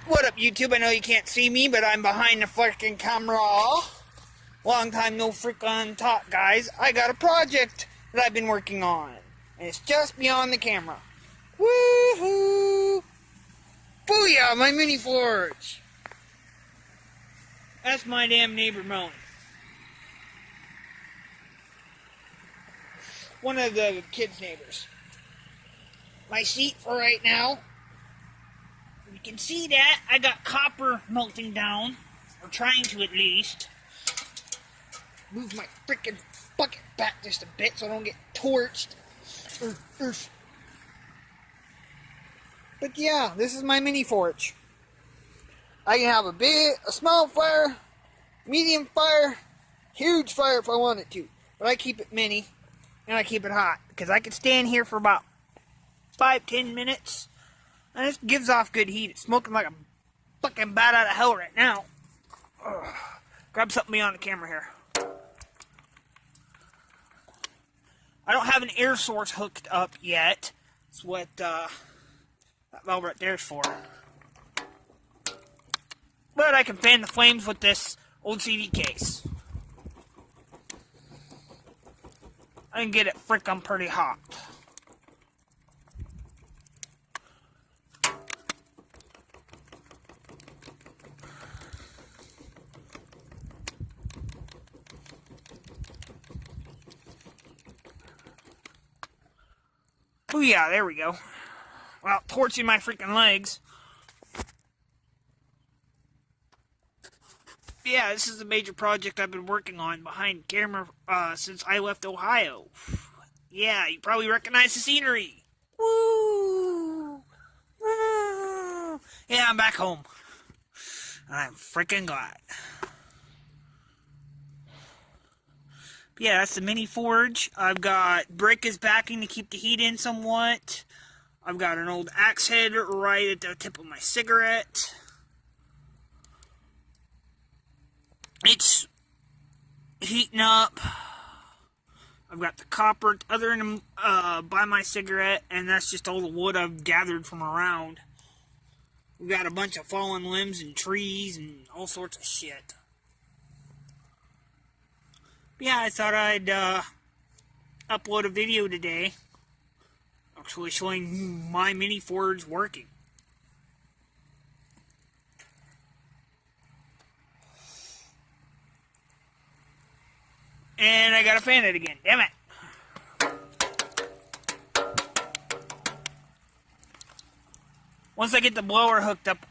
What up, YouTube? I know you can't see me, but I'm behind the fucking camera. Long time no freaking talk, guys. I got a project that I've been working on, and it's just beyond the camera. Woohoo! Booyah! My mini forge. That's my damn neighbor mowing. One of the kids' neighbors. My seat for right now. You can see that I got copper melting down, or trying to at least. Move my freaking bucket back just a bit so I don't get torched. But yeah, this is my mini forge. I can have a small fire, medium fire, huge fire if I wanted to. But I keep it mini, and I keep it hot, because I can stand here for about 5-10 minutes, and it gives off good heat. It's smoking like a fucking bat out of hell right now. Ugh. Grab something beyond the camera here. I don't have an air source hooked up yet. That's what that valve right there is for. But I can fan the flames with this old CD case. I can get it frickin' pretty hot. Oh yeah, there we go. Well, torching my freaking legs. Yeah, this is a major project I've been working on behind camera since I left Ohio. Yeah, you probably recognize the scenery. Woo! Woo! Yeah, I'm back home. I'm freaking glad. Yeah, that's the mini forge. I've got brick backing to keep the heat in somewhat. I've got an old axe head right at the tip of my cigarette. It's heating up. I've got the copper other than by my cigarette, and that's just all the wood I've gathered from around. We've got a bunch of fallen limbs and trees and all sorts of shit. Yeah, I thought I'd upload a video today, actually showing my mini forge working. And I gotta fan it again, damn it. Once I get the blower hooked up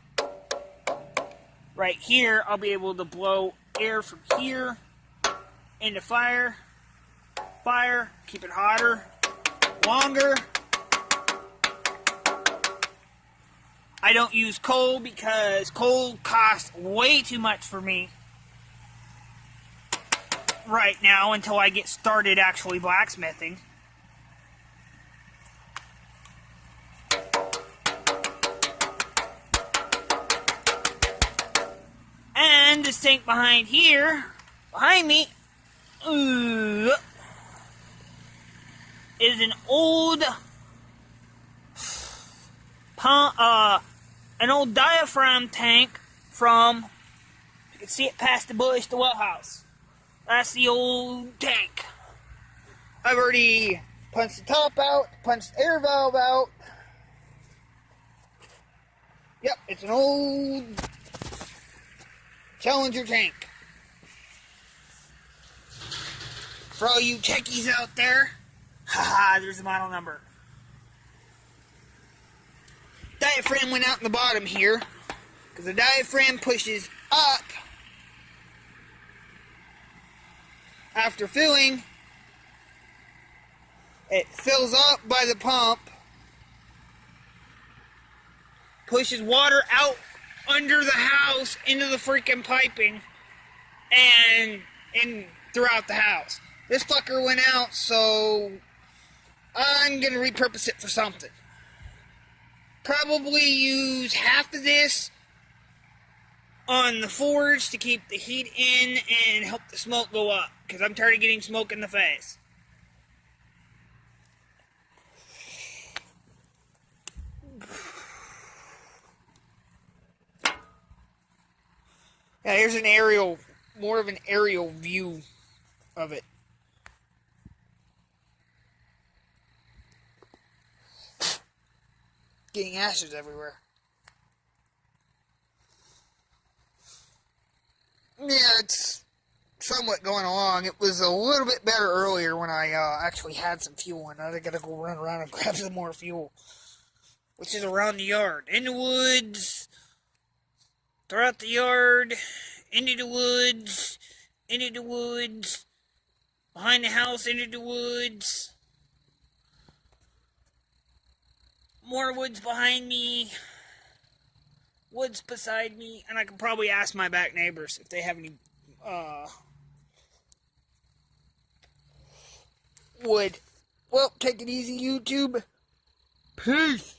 right here, I'll be able to blow air from here into fire, keep it hotter, longer. I don't use coal because coal costs way too much for me right now until I get started actually blacksmithing. And this tank behind me, is an old diaphragm tank from, you can see it past the bush, the well house. That's the old tank. I've already punched the top out, punched the air valve out. Yep, it's an old Challenger tank. For all you techies out there, haha, there's the model number. Diaphragm went out in the bottom here, because the diaphragm pushes up after filling. It fills up by the pump, pushes water out under the house into the freaking piping, and throughout the house. This fucker went out, so I'm going to repurpose it for something. Probably use half of this on the forge to keep the heat in and help the smoke go up, because I'm tired of getting smoke in the face. Yeah, here's an aerial, more of an aerial view of it. Getting ashes everywhere. Yeah, it's somewhat going along. It was a little bit better earlier when I actually had some fuel, and I gotta go run around and grab some more fuel, which is around the yard, in the woods, throughout the yard, into the woods, behind the house, into the woods, more woods behind me, woods beside me, and I can probably ask my back neighbors if they have any wood. Well, take it easy, YouTube. Peace.